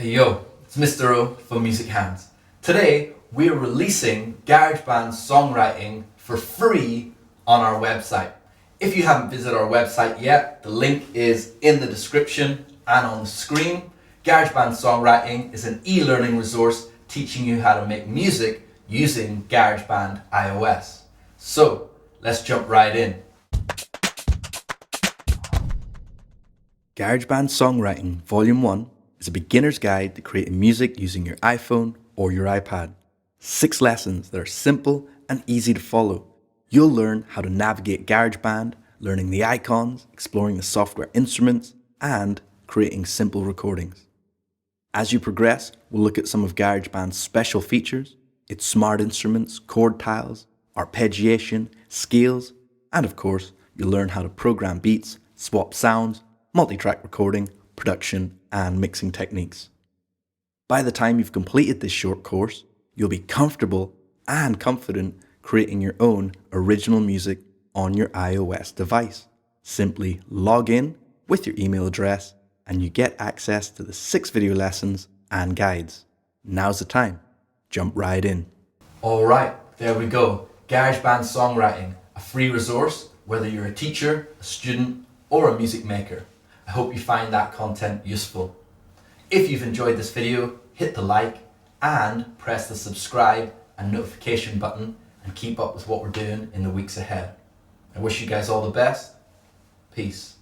Hey yo, it's Mr. O from MUSICHANDS. Today we're releasing GarageBand songwriting for free on our website. If you haven't visited our website yet, the link is in the description and on the screen. GarageBand songwriting is an e-learning resource teaching you how to make music using GarageBand iOS. So let's jump right in. GarageBand Songwriting Volume 1 is a beginner's guide to creating music using your iPhone or your iPad. 6 lessons that are simple and easy to follow. You'll learn how to navigate GarageBand, learning the icons, exploring the software instruments, and creating simple recordings. As you progress, we'll look at some of GarageBand's special features, its smart instruments, chord tiles, arpeggiation, scales, and of course, you'll learn how to program beats, swap sounds, multi-track recording, production, and mixing techniques. By the time you've completed this short course, you'll be comfortable and confident creating your own original music on your iOS device. Simply log in with your email address and you get access to the 6 video lessons and guides. Now's the time. Jump right in. Alright, there we go. GarageBand Songwriting, a free resource whether you're a teacher, a student, or a music maker. I hope you find that content useful. If you've enjoyed this video, hit the like and press the subscribe and notification button and keep up with what we're doing in the weeks ahead. I wish you guys all the best. Peace.